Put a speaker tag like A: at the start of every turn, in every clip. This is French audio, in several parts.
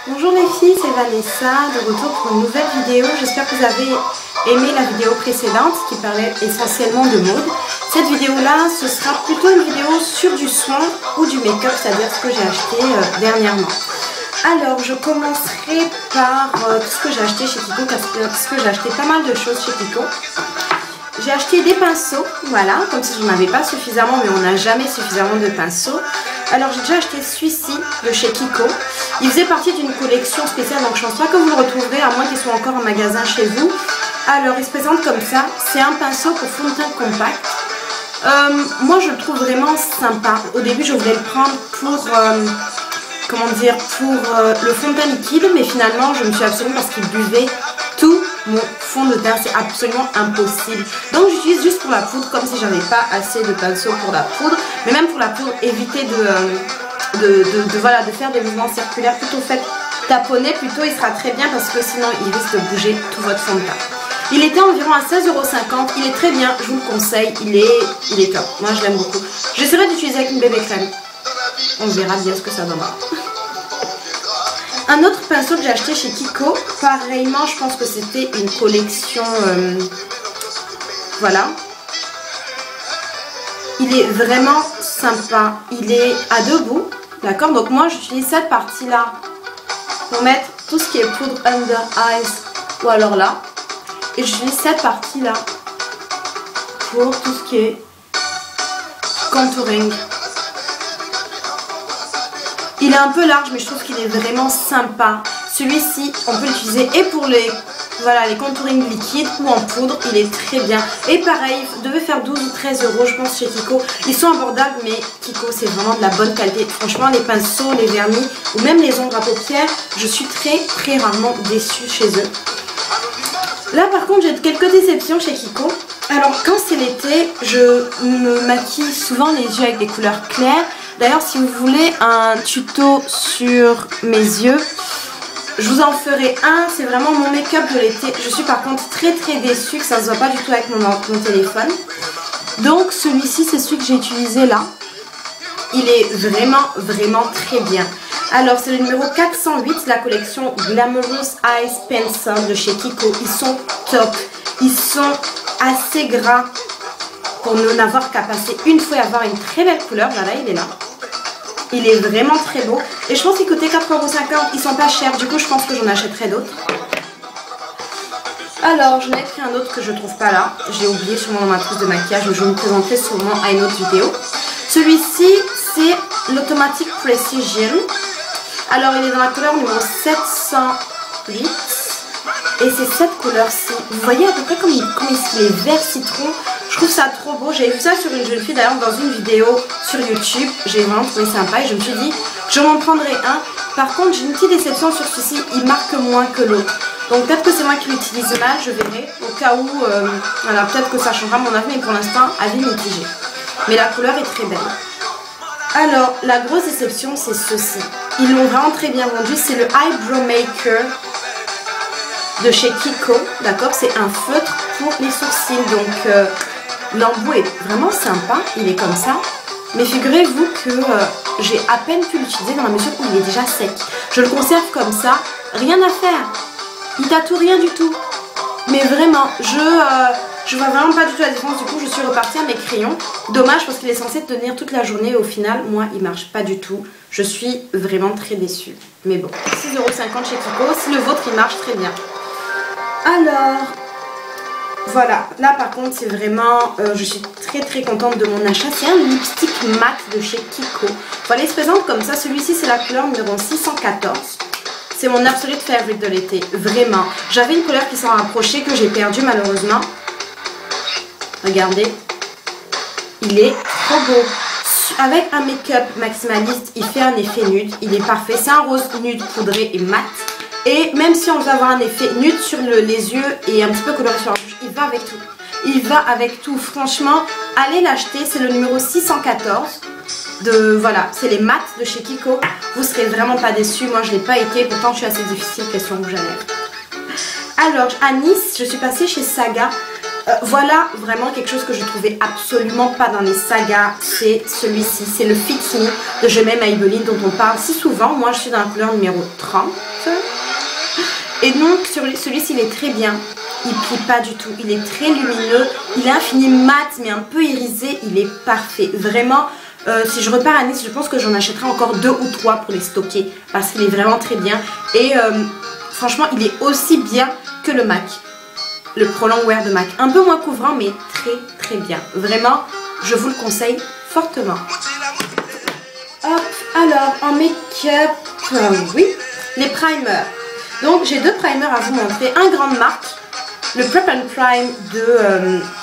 A: Bonjour les filles, c'est Vanessa, de retour pour une nouvelle vidéo. J'espère que vous avez aimé la vidéo précédente qui parlait essentiellement de mode. Cette vidéo-là, ce sera plutôt une vidéo sur du soin ou du make-up, c'est-à-dire ce que j'ai acheté dernièrement. Alors, je commencerai par tout ce que j'ai acheté chez Kiko, parce que j'ai acheté pas mal de choses chez Kiko. J'ai acheté des pinceaux, voilà, comme si je n'en avais pas suffisamment, mais on n'a jamais suffisamment de pinceaux. Alors j'ai déjà acheté celui-ci de chez Kiko. Il faisait partie d'une collection spéciale, donc je pense pas que vous le retrouverez, à moins qu'il soit encore en magasin chez vous. Alors il se présente comme ça, c'est un pinceau pour fond de teint compact. Moi je le trouve vraiment sympa. Au début je voulais le prendre pour, comment dire, pour le fond de teint liquide, mais finalement je me suis abstenue parce qu'il buvait tout mon fond de teint, c'est absolument impossible. Donc j'utilise juste pour la poudre, comme si j'avais pas assez de pinceau pour la poudre. Mais même pour la poudre, évitez de faire des mouvements circulaires, plutôt faites taponner, plutôt il sera très bien parce que sinon il risque de bouger tout votre fond de teint. Il était environ à 16,50 €, il est très bien, je vous le conseille, il est top, moi je l'aime beaucoup. J'essaierai d'utiliser avec une bébé crème, on verra bien ce que ça donnera. Un autre pinceau que j'ai acheté chez Kiko, pareillement je pense que c'était une collection, voilà. Il est vraiment sympa, il est à deux bouts, d'accord. Donc moi j'utilise cette partie là pour mettre tout ce qui est poudre under eyes ou alors là. Et j'utilise cette partie là pour tout ce qui est contouring. Il est un peu large mais je trouve qu'il est vraiment sympa. Celui-ci on peut l'utiliser et pour les contouring liquides ou en poudre, il est très bien. Et pareil, il devait faire 12 ou 13 € je pense chez Kiko. Ils sont abordables mais Kiko c'est vraiment de la bonne qualité. Franchement les pinceaux, les vernis ou même les ombres à paupières, je suis très rarement déçue chez eux. Là par contre j'ai quelques déceptions chez Kiko. Alors quand c'est l'été, je me maquille souvent les yeux avec des couleurs claires. D'ailleurs si vous voulez un tuto sur mes yeux, je vous en ferai un, c'est vraiment mon make-up de l'été. Je suis par contre très déçue que ça ne se voit pas du tout avec mon téléphone. Donc celui-ci c'est celui que j'ai utilisé là. Il est vraiment très bien. Alors c'est le numéro 408, la collection Glamorous Eyes Pencil de chez Kiko. Ils sont top, ils sont assez gras pour n'avoir qu'à passer une fois et avoir une très belle couleur. Voilà, il est là. Il est vraiment très beau. Et je pense qu'il coûtait 4,50 €. Ils sont pas chers. Du coup, je pense que j'en achèterai d'autres. Alors, j'en ai pris un autre que je trouve pas là. J'ai oublié sûrement dans ma trousse de maquillage. Mais je vous le présenterai sûrement à une autre vidéo. Celui-ci, c'est l'Automatic Precision. Alors, il est dans la couleur numéro 708. Et c'est cette couleur-ci. Vous voyez à peu près comme il est vert citron. Je trouve ça trop beau. J'ai vu ça sur une jeune fille d'ailleurs dans une vidéo sur YouTube. J'ai vraiment trouvé sympa et je me suis dit je m'en prendrai un. Par contre j'ai une petite déception sur celui-ci. Il marque moins que l'autre. Donc peut-être que c'est moi qui l'utilise mal. Je verrai. Au cas où, voilà, peut-être que ça changera mon avis. Mais pour l'instant, avis mitigé. Mais la couleur est très belle. Alors la grosse déception c'est ceci. Ils l'ont vraiment très bien vendu. C'est le Eyebrow Maker de chez Kiko. D'accord, c'est un feutre pour les sourcils. Donc l'embout est vraiment sympa, il est comme ça. Mais figurez-vous que j'ai à peine pu l'utiliser dans la mesure où il est déjà sec. Je le conserve comme ça, rien à faire. Il tatoue rien du tout. Mais vraiment, je vois vraiment pas du tout la différence. Du coup, je suis repartie à mes crayons. Dommage parce qu'il est censé tenir toute la journée. Au final, moi, il marche pas du tout. Je suis vraiment très déçue. Mais bon, 6,50 € chez Kiko. Si le vôtre, il marche très bien. Alors... voilà, là par contre c'est vraiment, je suis très contente de mon achat. C'est un lipstick mat de chez Kiko. Voilà, il se présente comme ça. Celui-ci c'est la couleur numéro 614. C'est mon absolute favorite de l'été, vraiment. J'avais une couleur qui s'en rapprochait que j'ai perdue malheureusement. Regardez, il est trop beau. Avec un make-up maximaliste, il fait un effet nude, il est parfait. C'est un rose nude poudré et mat. Et même si on veut avoir un effet nude sur les yeux et un petit peu coloré sur la bouche, il va avec tout. Il va avec tout. Franchement, allez l'acheter. C'est le numéro 614. Voilà, c'est les mats de chez Kiko. Vous serez vraiment pas déçus. Moi, je l'ai pas été. Pourtant, je suis assez difficile question rouge à lèvres. Alors, à Nice, je suis passée chez Saga. Voilà vraiment quelque chose que je trouvais absolument pas dans les sagas, c'est celui-ci, c'est le Fit Me de Je m'aime Maybelline dont on parle si souvent. Moi je suis dans la couleur numéro 30 et donc celui-ci il est très bien, il plie pas du tout, il est très lumineux, il est infini mat mais un peu irisé, il est parfait, vraiment. Si je repars à Nice, je pense que j'en achèterai encore 2 ou 3 pour les stocker parce qu'il est vraiment très bien et franchement il est aussi bien que le MAC. Le Pro Longwear de MAC, un peu moins couvrant mais très bien, vraiment je vous le conseille fortement. Hop, alors en make-up, oui, les primers. Donc j'ai 2 primers à vous montrer, un grande marque, le Prep and Prime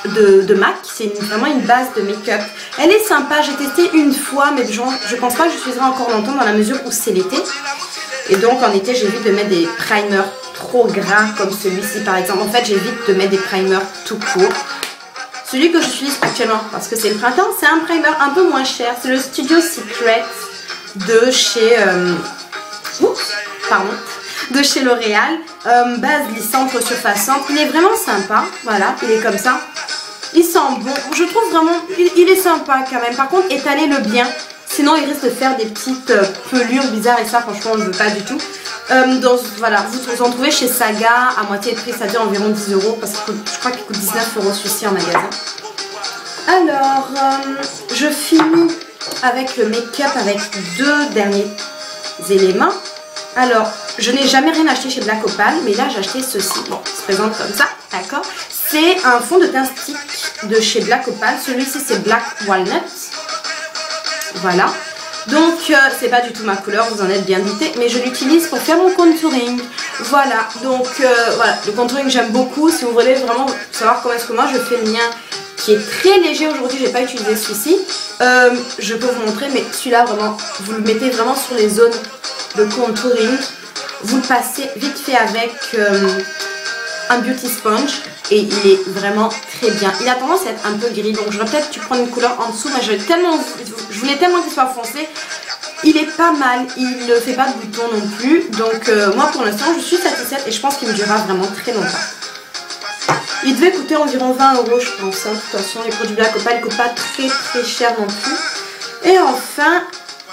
A: de MAC, c'est vraiment une base de make-up. Elle est sympa, j'ai testé une fois mais je pense pas que j'utiliserai encore longtemps dans la mesure où c'est l'été. Et donc en été j'évite de mettre des primers trop gras comme celui-ci par exemple. En fait j'évite de mettre des primers tout court. Celui que j'utilise actuellement parce que c'est le printemps, c'est un primer un peu moins cher. C'est le Studio Secret de chez de chez L'Oréal, base lissante surfaçante. Il est vraiment sympa, voilà, il est comme ça. Il sent bon, je trouve vraiment, il est sympa quand même. Par contre étalez-le bien, sinon il risque de faire des petites pelures bizarres et ça franchement on ne veut pas du tout. Donc voilà, vous en trouvez chez Saga à moitié de prix, c'est-à-dire environ 10 € parce que je crois qu'il coûte 19 € celui-ci en magasin. Alors, je finis avec le make-up avec 2 derniers éléments. Alors, je n'ai jamais rien acheté chez Black Opal, mais là j'ai acheté ceci. Bon, il se présente comme ça, d'accord. C'est un fond de teint stick de chez Black Opal. Celui-ci c'est Black Walnut. Voilà. Donc c'est pas du tout ma couleur, vous en êtes bien douté, mais je l'utilise pour faire mon contouring. Voilà, donc voilà, le contouring j'aime beaucoup. Si vous voulez vraiment savoir comment est-ce que moi je fais le mien, qui est très léger aujourd'hui, j'ai pas utilisé celui-ci, je peux vous montrer, mais celui-là vraiment, vous le mettez vraiment sur les zones de contouring, vous le passez vite fait avec un beauty sponge et il est vraiment très bien. Il a tendance à être un peu gris, donc j'aurais peut-être dû prendre une couleur en dessous, mais je voulais tellement qu'il soit foncé. Il est pas mal, il ne fait pas de boutons non plus, donc moi pour l'instant je suis satisfaite et je pense qu'il me durera vraiment très longtemps. Il devait coûter environ 20 € je pense, hein. De toute façon les produits Black Opal ne coûtent pas très cher non plus. Et enfin,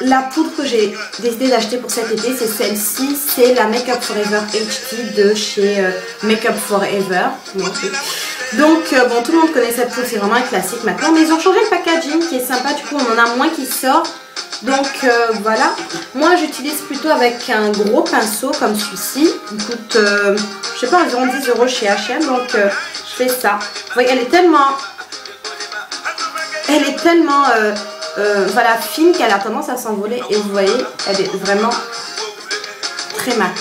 A: la poudre que j'ai décidé d'acheter pour cet été, c'est celle-ci, c'est la Make Up Forever HD de chez Make Up Forever. Donc bon, tout le monde connaît cette poudre, c'est vraiment un classique maintenant, mais ils ont changé le packaging qui est sympa, du coup on en a moins qui sort. Donc voilà, moi j'utilise plutôt avec un gros pinceau comme celui-ci, il coûte je sais pas environ 10 € chez H&M, donc je fais ça. Vous voyez, elle est tellement voilà, fine qu'elle a tendance à s'envoler et vous voyez, elle est vraiment très mat.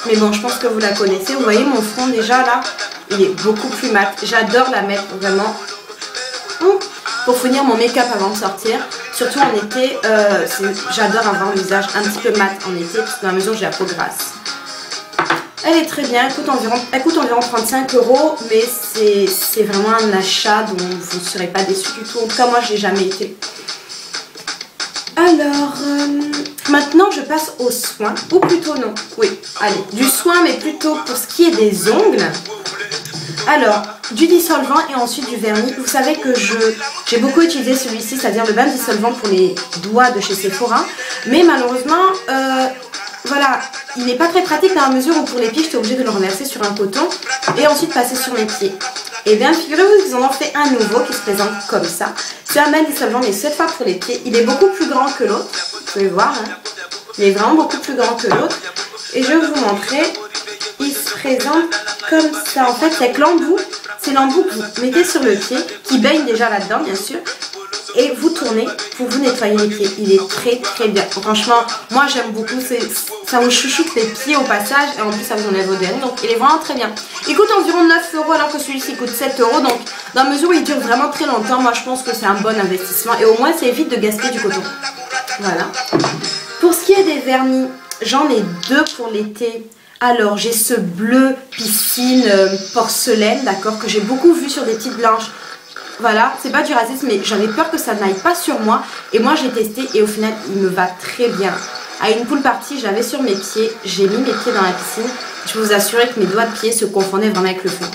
A: Mais bon, je pense que vous la connaissez, vous voyez mon front déjà là, il est beaucoup plus mat. J'adore la mettre vraiment pour finir mon make-up avant de sortir. Surtout en été, j'adore avoir un visage un petit peu mat en été, parce que dans la mesure où j'ai la peau grasse. Elle est très bien, elle coûte environ 35 €, mais c'est vraiment un achat dont vous ne serez pas déçus du tout. En tout cas, moi, je n'ai jamais été. Alors, maintenant, je passe aux soins, ou plutôt non. Oui, allez, du soin, mais plutôt pour ce qui est des ongles. Alors, du dissolvant et ensuite du vernis. Vous savez que j'ai beaucoup utilisé celui-ci, c'est-à-dire le bain dissolvant pour les doigts de chez Sephora. Mais malheureusement, voilà, il n'est pas très pratique dans la mesure où pour les pieds, j'étais obligée de le renverser sur un coton et ensuite passer sur mes pieds. Et bien, figurez-vous qu'ils en ont fait un nouveau qui se présente comme ça. C'est un bain dissolvant, mais cette fois pour les pieds. Il est beaucoup plus grand que l'autre. Vous pouvez voir, hein. Il est vraiment beaucoup plus grand que l'autre. Et je vais vous montrer. Il se présente comme ça. En fait, c'est l'embout. C'est l'embout que vous mettez sur le pied, qui baigne déjà là-dedans, bien sûr. Et vous tournez pour vous nettoyer les pieds. Il est très bien. Franchement, moi j'aime beaucoup. Ça vous chouchoute les pieds au passage. Et en plus, ça vous enlève vos derniers. Donc, il est vraiment très bien. Il coûte environ 9 € alors que celui-ci coûte 7 €. Donc, dans la mesure où il dure vraiment très longtemps, moi je pense que c'est un bon investissement. Et au moins, ça évite de gaspiller du coton. Voilà. Pour ce qui est des vernis, j'en ai 2 pour l'été. Alors, j'ai ce bleu piscine porcelaine, d'accord, que j'ai beaucoup vu sur des petites blanches. Voilà, c'est pas du racisme, mais j'avais peur que ça n'aille pas sur moi. Et moi, j'ai testé et au final, il me va très bien. À une pool party, je l'avais sur mes pieds. J'ai mis mes pieds dans la piscine je vous assurais que mes doigts de pied se confondaient vraiment avec le fond.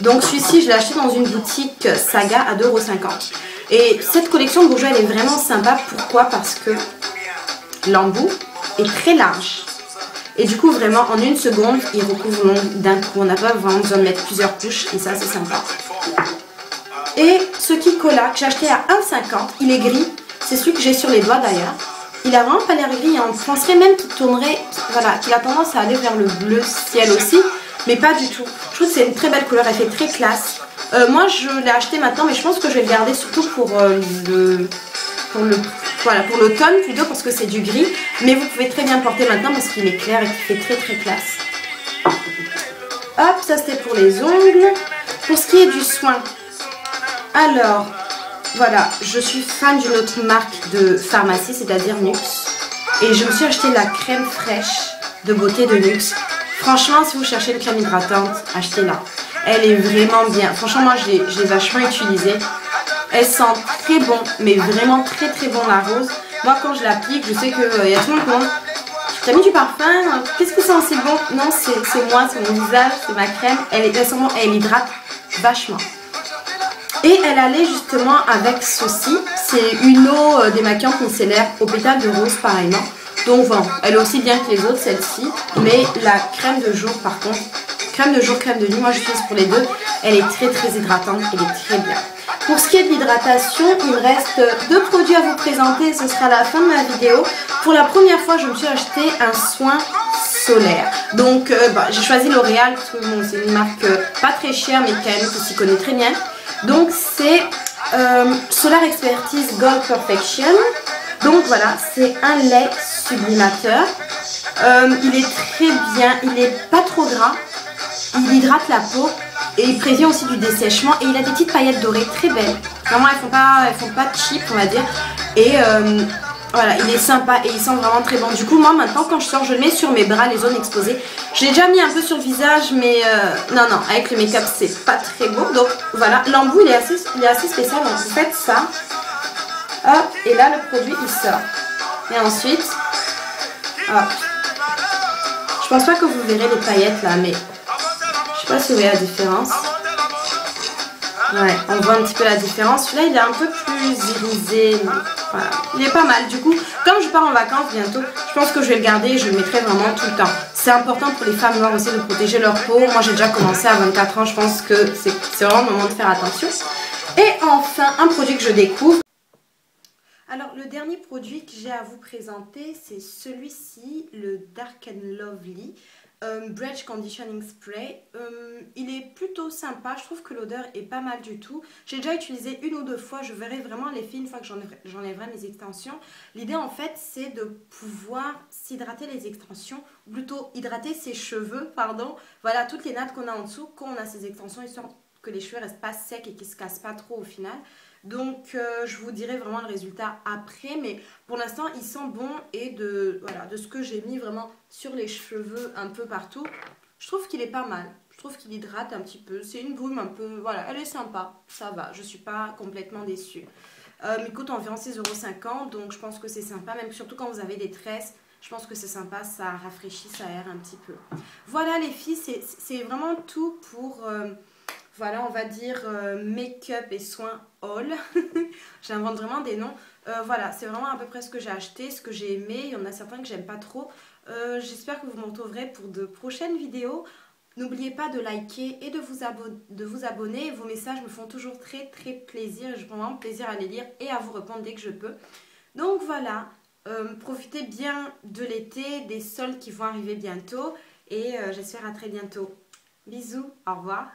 A: Donc celui-ci, je l'ai acheté dans une boutique Saga à 2,50 €. Et cette collection de bourgeois, elle est vraiment sympa. Pourquoi? Parce que l'embout est très large. Et du coup, vraiment, en une seconde, il recouvre l'ongle d'un coup. On n'a pas vraiment besoin de mettre plusieurs couches. Et ça, c'est sympa. Et ce Kikola que j'ai acheté à 1,50 €, il est gris. C'est celui que j'ai sur les doigts d'ailleurs. Il a vraiment pas l'air gris. On penserait même qu'il tournerait, voilà, qu'il a tendance à aller vers le bleu ciel aussi. Mais pas du tout. Je trouve que c'est une très belle couleur. Elle fait très classe. Moi, je l'ai acheté maintenant, mais je pense que je vais le garder surtout pour l'automne plutôt, parce que c'est du gris. Mais vous pouvez très bien le porter maintenant parce qu'il est clair et qu'il fait très classe. Hop, ça c'était pour les ongles. Pour ce qui est du soin, alors voilà, je suis fan d'une autre marque de pharmacie, c'est-à-dire Nux. Et je me suis acheté la crème fraîche de beauté de Nux. Franchement, si vous cherchez une crème hydratante, achetez-la. Elle est vraiment bien. Franchement, moi, je l'ai vachement utilisée. Elle sent très bon, mais vraiment très bon la rose. Moi, quand je l'applique, je sais qu'il y a tout le monde qui me demande: t'as mis du parfum? Qu'est-ce que c'est aussi bon? Non, c'est moi, c'est mon visage, c'est ma crème. Elle hydrate vachement. Et elle allait justement avec ceci. C'est une eau démaquillante micellaire au pétale de rose, pareillement. Donc voilà, elle est aussi bien que les autres, celle-ci. Mais la crème de jour, par contre, crème de jour, crème de nuit, moi j'utilise pour les deux. Elle est très hydratante, elle est très bien. Pour ce qui est de l'hydratation, il me reste 2 produits à vous présenter. Ce sera la fin de ma vidéo. Pour la première fois, je me suis acheté un soin solaire. Donc j'ai choisi L'Oréal parce que bon, c'est une marque pas très chère, mais quand même qui s'y connaît très bien. Donc c'est Solar Expertise Gold Perfection. Donc voilà, c'est un lait sublimateur. Il est très bien, il n'est pas trop gras. Il hydrate la peau et il prévient aussi du dessèchement. Et il a des petites paillettes dorées très belles. Vraiment, elles font pas cheap, on va dire. Et voilà, il est sympa et il sent vraiment très bon. Du coup, moi maintenant, quand je sors, je le mets sur mes bras, les zones exposées. Je l'ai déjà mis un peu sur le visage, mais non, avec le make-up, c'est pas très beau. Donc voilà, l'embout, il est assez spécial. Donc vous faites ça. Hop, et là, le produit, il sort. Et ensuite, hop. Je pense pas que vous verrez les paillettes là, mais je sais pas si vous voyez la différence. Ouais, on voit un petit peu la différence. Celui-là, il est un peu plus irisé. Voilà, il est pas mal. Du coup, comme je pars en vacances bientôt, je pense que je vais le garder et je le mettrai vraiment tout le temps. C'est important pour les femmes noires aussi de protéger leur peau. Moi, j'ai déjà commencé à 24 ans. Je pense que c'est vraiment le moment de faire attention. Et enfin, un produit que je découvre. Alors, le dernier produit que j'ai à vous présenter, c'est celui-ci, le Dark and Lovely Bridge Conditioning Spray. Il est plutôt sympa, je trouve que l'odeur est pas mal du tout. J'ai déjà utilisé 1 ou 2 fois, je verrai vraiment l'effet une fois que j'enlèverai mes extensions. L'idée en fait, c'est de pouvoir s'hydrater les extensions, ou plutôt hydrater ses cheveux, pardon. Voilà, toutes les nattes qu'on a en dessous, quand on a ces extensions, histoire que les cheveux restent pas secs et qu'ils se cassent pas trop au final. Donc je vous dirai vraiment le résultat après, mais pour l'instant il sent bon. Et de ce que j'ai mis vraiment sur les cheveux un peu partout, je trouve qu'il est pas mal. Je trouve qu'il hydrate un petit peu, c'est une brume un peu, voilà, elle est sympa, ça va, je suis pas complètement déçue. Il coûte environ 6,50 €, donc je pense que c'est sympa, même surtout quand vous avez des tresses. Je pense que c'est sympa, ça rafraîchit, ça aère un petit peu. Voilà les filles, c'est vraiment tout pour... voilà, on va dire make-up et soins all. J'invente vraiment des noms. Voilà, c'est vraiment à peu près ce que j'ai acheté, ce que j'ai aimé. Il y en a certains que j'aime pas trop. J'espère que vous me retrouverez pour de prochaines vidéos. N'oubliez pas de liker et de vous abonner. Vos messages me font toujours très plaisir. Je prends vraiment plaisir à les lire et à vous répondre dès que je peux. Donc voilà, profitez bien de l'été, des soldes qui vont arriver bientôt. Et j'espère à très bientôt. Bisous, au revoir.